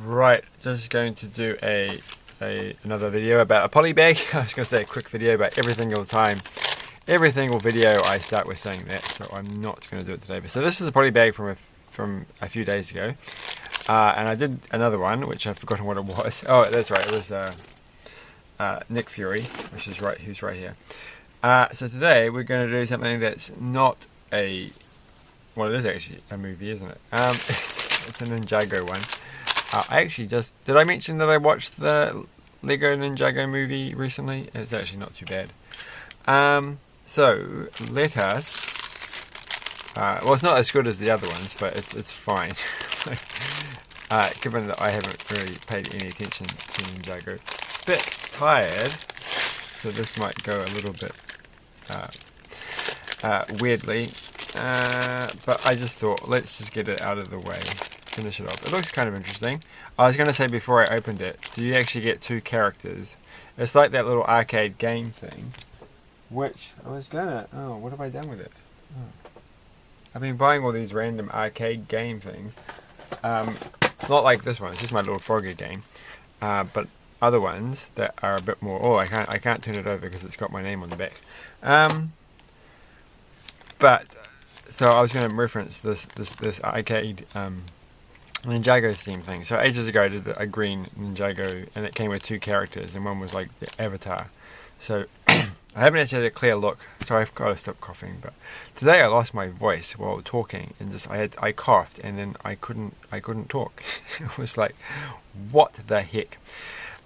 Right, just going to do another video about a poly bag. I was going to say a quick video about every single video I start with saying that, so I'm not going to do it today. But so this is a poly bag from a few days ago, and I did another one which I've forgotten what it was. Oh, that's right, it was Nick Fury, who's right here. So today we're going to do something that's not well, it is actually a movie, isn't it? It's a Ninjago one. I actually did I mention that I watched the Lego Ninjago movie recently? It's actually not too bad. So let us, well, it's not as good as the other ones, but it's fine. Given that I haven't really paid any attention to Ninjago. Bit tired, so this might go a little bit weirdly, but I just thought, let's just get it out of the way. Finish it off. It looks kind of interesting. I was going to say before I opened it, do you actually get two characters? It's like that little arcade game thing, which I was gonna, oh, what have I done with it? Oh. I've been buying all these random arcade game things. Not like this one, it's just my little Frogger game. But other ones that are a bit more, oh, I can't turn it over because it's got my name on the back. But so I was going to reference this arcade Ninjago theme thing. So ages ago I did a green Ninjago, and it came with two characters, and one was like the avatar. So I haven't actually had a clear look, so I've got to stop coughing. But today I lost my voice while talking, and I coughed, and then I couldn't talk. It was like, what the heck?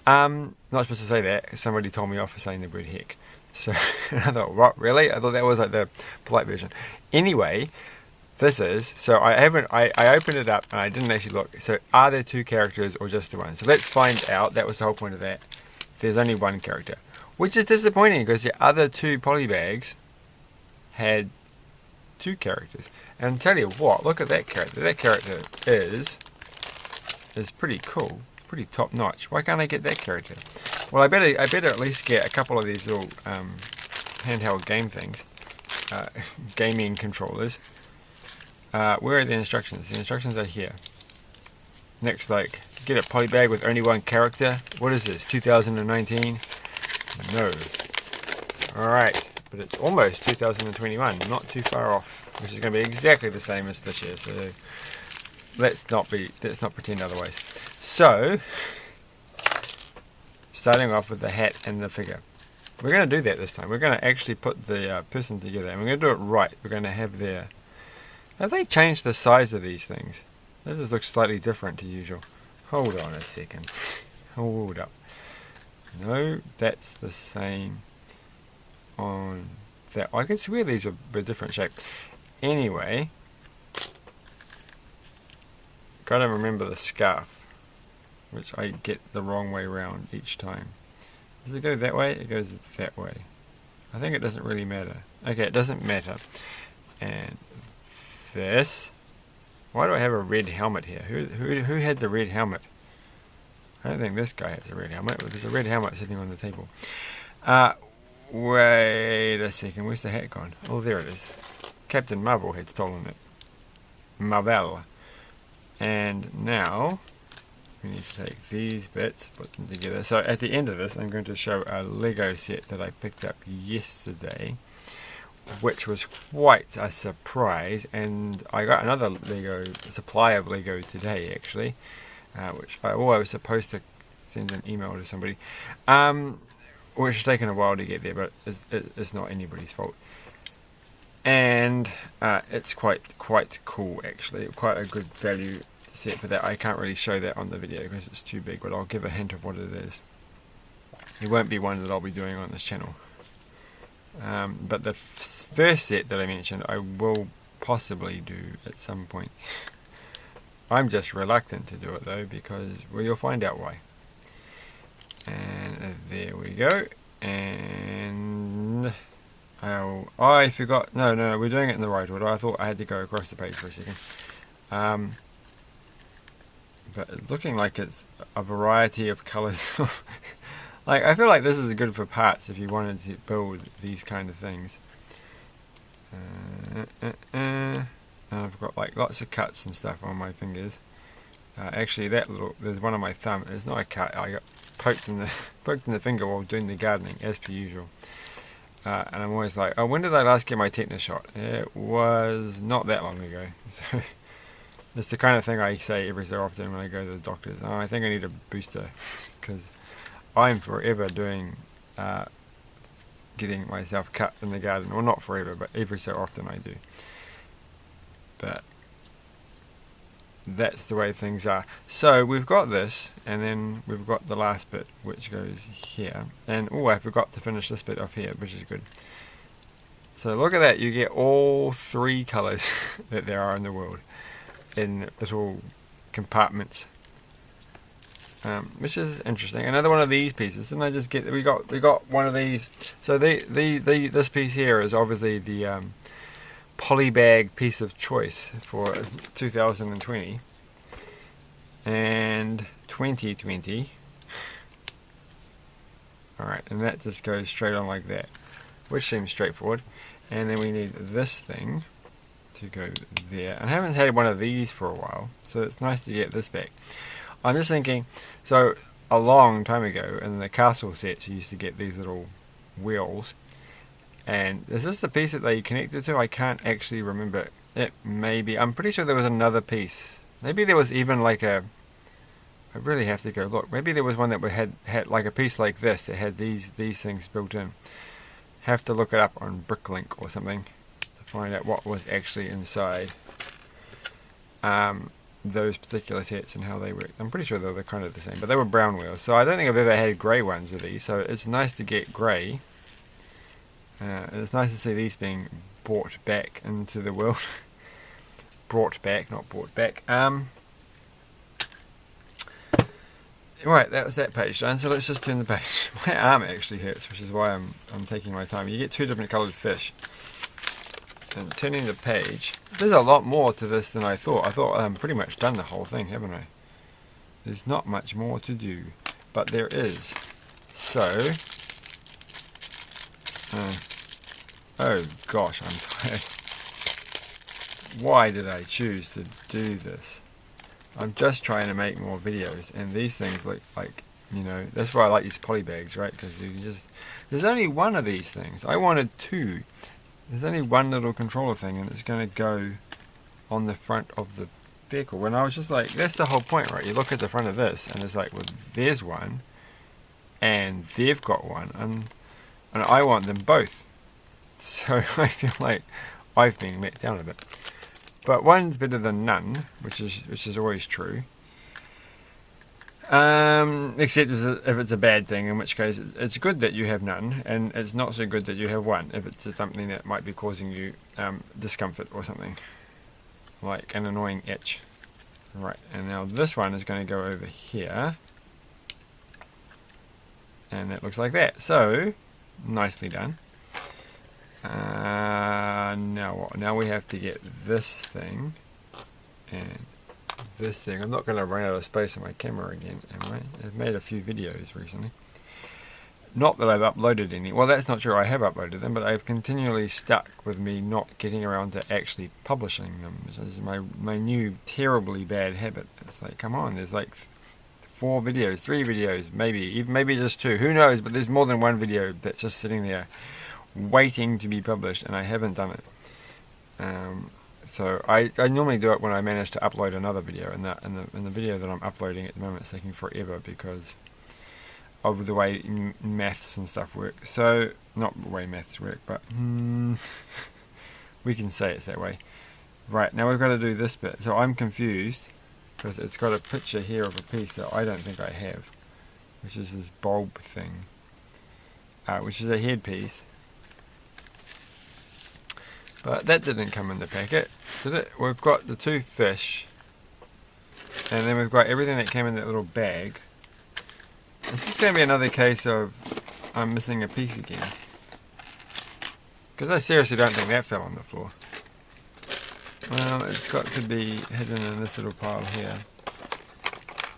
Not supposed to say that. Somebody told me off for saying the word heck. So I thought, what, really? I thought that was like the polite version. Anyway, this is, so I opened it up and I didn't actually look. So are there two characters or just the one? So let's find out. That was the whole point of that. There's only one character, which is disappointing because the other two polybags had two characters. And I'll tell you what, look at that character. That character is pretty cool, pretty top notch. Why can't I get that character? Well, I better at least get a couple of these little handheld game things, gaming controllers. Where are the instructions? The instructions are here. Next, like, get a poly bag with only one character. What is this, 2019? No. Alright, but it's almost 2021, not too far off, which is going to be exactly the same as this year, so let's not pretend otherwise. So, starting off with the hat and the figure. We're going to do that this time. We're going to actually put the person together, and we're going to do it right. We're going to have their... Have they changed the size of these things? This just looks slightly different to usual. Hold on a second. Hold up. No, that's the same on that. I can swear these were a different shape. Anyway, gotta remember the scarf, which I get the wrong way around each time. Does it go that way? It goes that way. I think it doesn't really matter. Okay, it doesn't matter. And this. Why do I have a red helmet here? Who had the red helmet? I don't think this guy has a red helmet, but there's a red helmet sitting on the table. Wait a second, where's the hat gone? Oh, there it is. Captain Marvel had stolen it. Marvel. And now we need to take these bits, put them together. So at the end of this, I'm going to show a Lego set that I picked up yesterday, which was quite a surprise. And I got another supply of Lego today, actually, which I was supposed to send an email to somebody, which has taken a while to get there, but it's not anybody's fault. And it's quite cool, actually. Quite a good value set for that. I can't really show that on the video because it's too big, but I'll give a hint of what it is. It won't be one that I'll be doing on this channel. But the first set that I mentioned, I will possibly do at some point. I'm just reluctant to do it though, because, well, you'll find out why. And there we go. And I forgot. No, we're doing it in the right order. I thought I had to go across the page for a second. But it's looking like it's a variety of colours. Like, I feel like this is good for parts if you wanted to build these kind of things. And I've got like lots of cuts and stuff on my fingers. Actually, there's one on my thumb. It's not a cut. I got poked in the finger while doing the gardening, as per usual. And I'm always like, oh, when did I last get my tetanus shot? It was not that long ago. So it's the kind of thing I say every so often when I go to the doctors. Oh, I think I need a booster, because I'm forever doing getting myself cut in the garden. Well, not forever, but every so often I do. But that's the way things are. So we've got this, and then we've got the last bit, which goes here. And oh, I forgot to finish this bit off here, which is good. So look at that, you get all 3 colours that there are in the world in little compartments, which is interesting. Another one of these pieces. Didn't I just get? We got one of these. So this piece here is obviously the polybag piece of choice for 2020 and 2020. Alright, and that just goes straight on like that, which seems straightforward. And then we need this thing to go there. And I haven't had one of these for a while, so it's nice to get this back. I'm just thinking, so a long time ago in the castle sets you used to get these little wheels. And is this the piece that they connected to? I can't actually remember. It may be. I'm pretty sure there was another piece. Maybe there was even like a... I really have to go look. Maybe there was one that had like a piece like this that had these things built in. Have to look it up on Bricklink or something to find out what was actually inside those particular sets and how they work. I'm pretty sure they were kind of the same, but they were brown wheels. So I don't think I've ever had grey ones of these. So it's nice to get grey. And it's nice to see these being brought back into the world. Brought back, not brought back. Right, that was that page done. So let's just turn the page. My arm actually hurts, which is why I'm taking my time. You get 2 different coloured fish. And turning the page, there's a lot more to this than I thought. I thought I'm pretty much done the whole thing, haven't I? There's not much more to do, but there is. So. Oh gosh, I'm tired. Why did I choose to do this? I'm just trying to make more videos, and these things look like, you know, that's why I like these poly bags, right? Because you just, there's only one of these things. I wanted 2. There's only one little controller thing, and it's going to go on the front of the vehicle. When I was just like, that's the whole point, right? You look at the front of this, and it's like, well, there's one, and they've got one, and I want them both. So I feel like I've been let down a bit. But one's better than none, which is always true. Except if it's a bad thing, in which case it's good that you have none, and it's not so good that you have one, if it's something that might be causing you discomfort or something. Like an annoying itch. Right, and now this one is going to go over here. And it looks like that. So, nicely done. Now what? Now we have to get this thing and this thing. I'm not going to run out of space on my camera again, am I? I've made a few videos recently. Not that I've uploaded any. Well, that's not true. I have uploaded them, but I've continually stuck with me not getting around to actually publishing them. This is my new terribly bad habit. It's like, come on, there's like 4 videos, 3 videos, maybe just 2. Who knows? But there's more than one video that's just sitting there waiting to be published, and I haven't done it. So I normally do it when I manage to upload another video, and the video that I'm uploading at the moment is taking forever because of the way maths and stuff work. So not the way maths work, but we can say it's that way. Right, now we've got to do this bit. So I'm confused because it's got a picture here of a piece that I don't think I have, which is this bulb thing, which is a headpiece. But that didn't come in the packet, did it? We've got the 2 fish, and then we've got everything that came in that little bag. This is going to be another case of I'm missing a piece again. Because I seriously don't think that fell on the floor. Well, it's got to be hidden in this little pile here.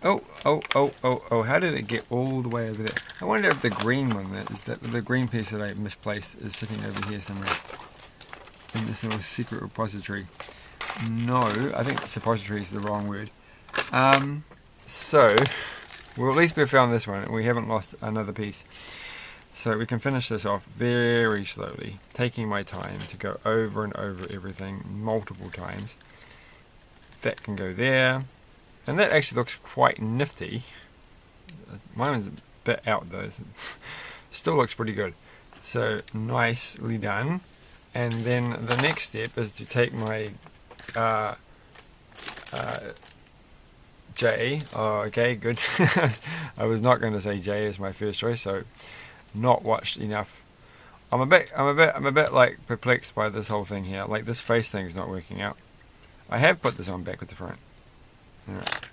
Oh, how did it get all the way over there? I wonder if the green one, the green piece that I misplaced is sitting over here somewhere. In this little secret repository. No, I think suppository is the wrong word. So, well, at least we found this one, and we haven't lost another piece. So we can finish this off very slowly, taking my time to go over and over everything multiple times. That can go there, and that actually looks quite nifty. Mine was a bit out though, so still looks pretty good. So nicely done. And then the next step is to take my J. Oh, okay, good. I was not going to say J as my first choice, so not watched enough. I'm a bit like perplexed by this whole thing here. Like this face thing is not working out. I have put this on back with the front. Alright.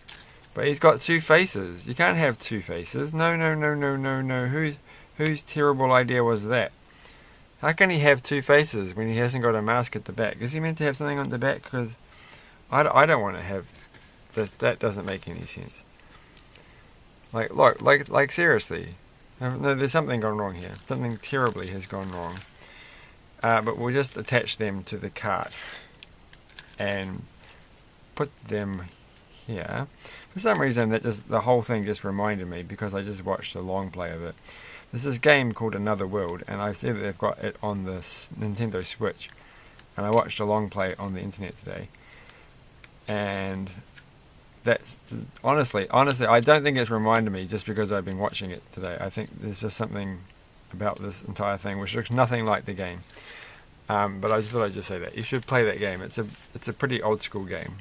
But he's got two faces. You can't have two faces. No. Whose terrible idea was that? How can he have two faces when he hasn't got a mask at the back? Is he meant to have something on the back? Because I don't want to have this. That doesn't make any sense. Like, look, like seriously. No, there's something gone wrong here. Something terribly has gone wrong. But we'll just attach them to the cart and put them here. For some reason, the whole thing just reminded me because I just watched a long play of it. There's this game called Another World, and I see that they've got it on the Nintendo Switch. And I watched a long play on the internet today. And that's honestly, I don't think it's reminded me just because I've been watching it today. I think there's just something about this entire thing which looks nothing like the game. But I just thought I'd just say that you should play that game. It's a pretty old school game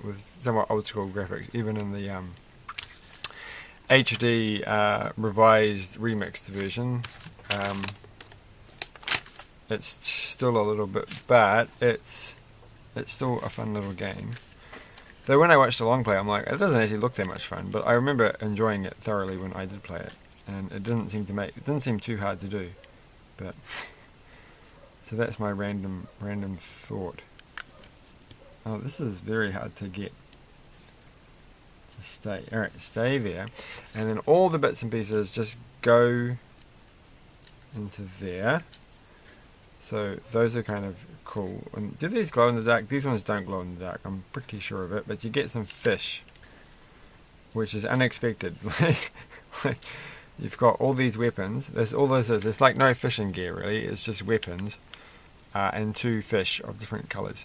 with somewhat old school graphics, even in the HD revised remixed version. It's still a little bit, but it's still a fun little game. Though when I watched the long play, I'm like, it doesn't actually look that much fun. But I remember enjoying it thoroughly when I did play it, and it didn't seem too hard to do. But so that's my random thought. Oh, this is very hard to get to stay. All right, stay there, and then all the bits and pieces just go into there. So those are kind of cool. And do these glow in the dark? These ones don't glow in the dark. I'm pretty sure of it. But you get some fish, which is unexpected. Like you've got all these weapons. That's all this is. It's like no fishing gear really. It's just weapons and two fish of different colours.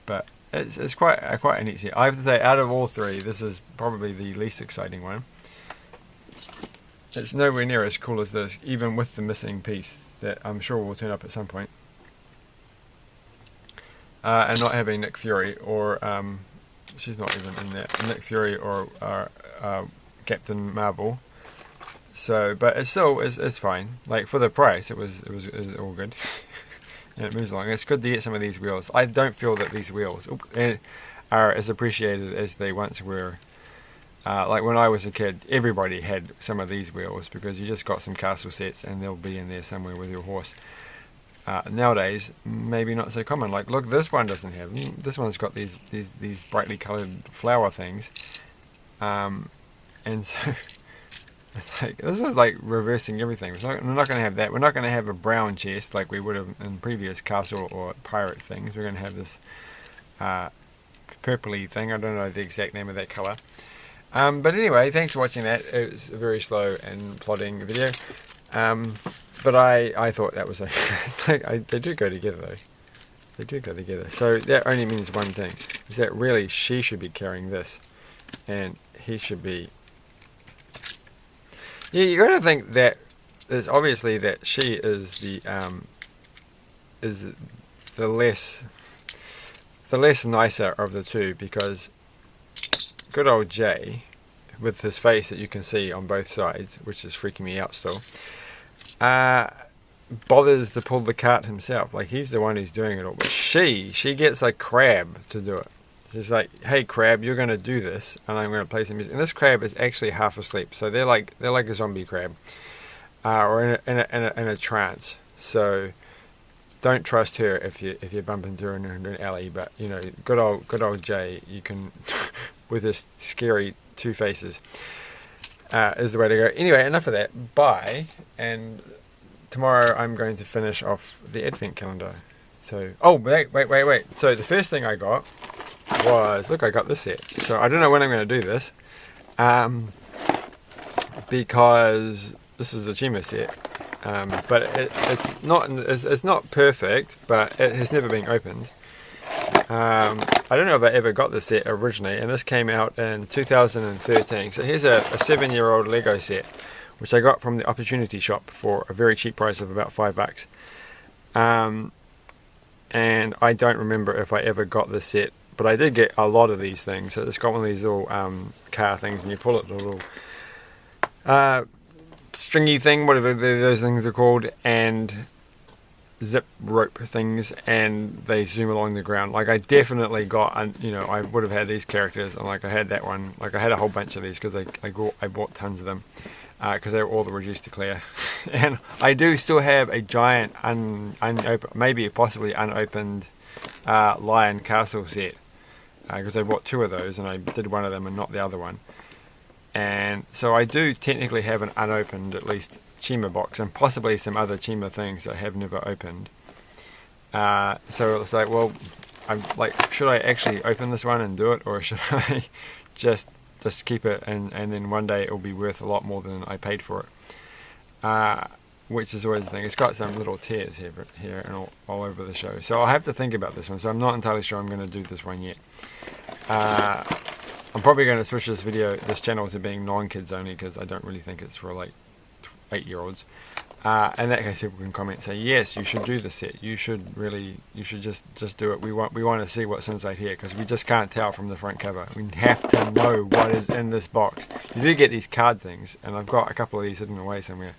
But it's quite a neat set. I have to say, out of all three, this is probably the least exciting one. It's nowhere near as cool as this, even with the missing piece that I'm sure will turn up at some point. And not having Nick Fury or she's not even in that. Nick Fury or Captain Marvel. So, but it's still it's fine. Like for the price, it was all good. And it moves along. It's good to get some of these wheels. I don't feel that these wheels are as appreciated as they once were. Like when I was a kid, everybody had some of these wheels because you just got some castle sets and they'll be in there somewhere with your horse. Nowadays, maybe not so common. Like, look, this one doesn't have them. This one's got these brightly coloured flower things, and so it's like this was like reversing everything. We're not going to have that. We're not going to have a brown chest like we would have in previous castle or pirate things. We're going to have this purpley thing. I don't know the exact name of that colour. But anyway, thanks for watching that. It was a very slow and plodding video. But I thought that was they do go together though. They do go together. So that only means one thing. Is that really she should be carrying this. And he should be... Yeah, you got to think that there's obviously that she is the less nicer of the two, because good old Jay, with his face that you can see on both sides, which is freaking me out still, bothers to pull the cart himself. Like, he's the one who's doing it all. But she gets a crab to do it. She's like, hey crab, you're going to do this, and I'm going to play some music. And this crab is actually half asleep, so they're like a zombie crab, or in a trance. So don't trust her if you bump into her in an alley. But you know, good old Jay, you can with his scary two faces, is the way to go. Anyway, enough of that. Bye. And tomorrow I'm going to finish off the advent calendar. So, oh wait. So the first thing I got was, look, I got this set. So I don't know when I'm going to do this, because this is a Chima set, but it's not perfect, but it has never been opened. I don't know if I ever got this set originally, and this came out in 2013. So here's a 7-year-old Lego set, which I got from the Opportunity Shop for a very cheap price of about $5. And I don't remember if I ever got this set, but I did get a lot of these things. So it's got one of these little car things, and you pull it, the little stringy thing, whatever those things are called, and zip rope things, and they zoom along the ground. Like, I definitely got, I would have had these characters, and like I had that one, like I had a whole bunch of these because I bought tons of them because they were all the reduced to clear. And I do still have a giant maybe possibly unopened Lion Castle set because I bought 2 of those, and I did one of them and not the other one. And so I do technically have an unopened, at least, Chima box, and possibly some other Chima things I have never opened. So it's like, well, I'm like, should I actually open this one and do it, or should I just keep it, and then one day it will be worth a lot more than I paid for it? Which is always the thing. It's got some little tears here and all over the show. So I'll have to think about this one. So I'm not entirely sure I'm going to do this one yet. I'm probably going to switch this channel to being non-kids only, because I don't really think it's for like 8-year-olds. In that case, people can comment and say, yes, you should do this set. You should just do it. We want to see what's inside here, because we just can't tell from the front cover. We have to know what is in this box. You do get these card things, and I've got a couple of these hidden away somewhere.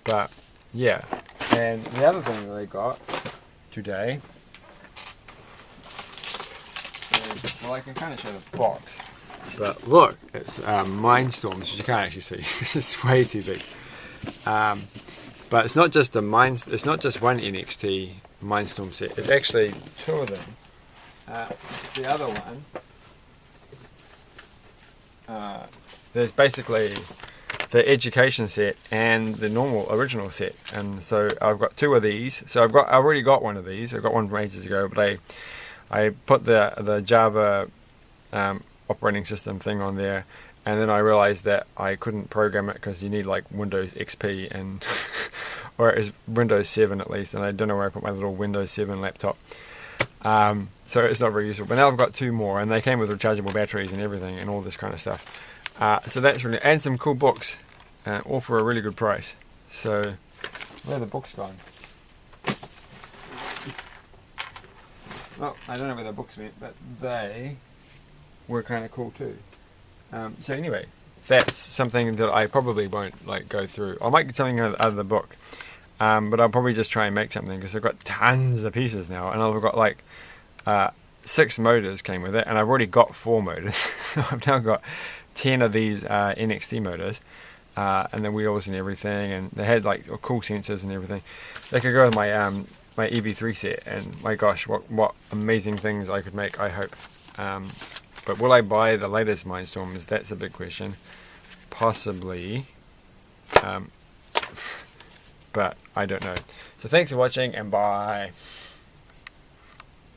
But yeah, and the other thing that I got today is, well, I can kind of show the box, but look, it's Mindstorms, which you can't actually see. This is way too big. But it's not just it's not just one NXT Mindstorm set. It's actually 2 of them. The other one, there's basically the education set and the normal original set, and so I've got 2 of these. So I've already got one of these. I got one from ages ago, but I put the Java operating system thing on there, and then I realized that I couldn't program it because you need like Windows XP and or it was Windows 7 at least, and I don't know where I put my little Windows 7 laptop. So it's not very useful. But now I've got 2 more, and they came with rechargeable batteries and everything and all this kind of stuff. So that's really, and some cool books, all for a really good price. So where are the books gone? Well, I don't know where the books went, but they were kind of cool too. So anyway, that's something that I probably won't like go through. I might get something out of the book, but I'll probably just try and make something, because I've got tons of pieces now, and I've got like 6 motors came with it, and I've already got 4 motors. So I've now got 10 of these NXT motors, and the wheels and everything, and they had like cool sensors and everything. They could go with my my EV3 set, and my gosh, what amazing things I could make, I hope. But will I buy the latest Mindstorms? That's a big question. Possibly. But I don't know. So thanks for watching, and bye.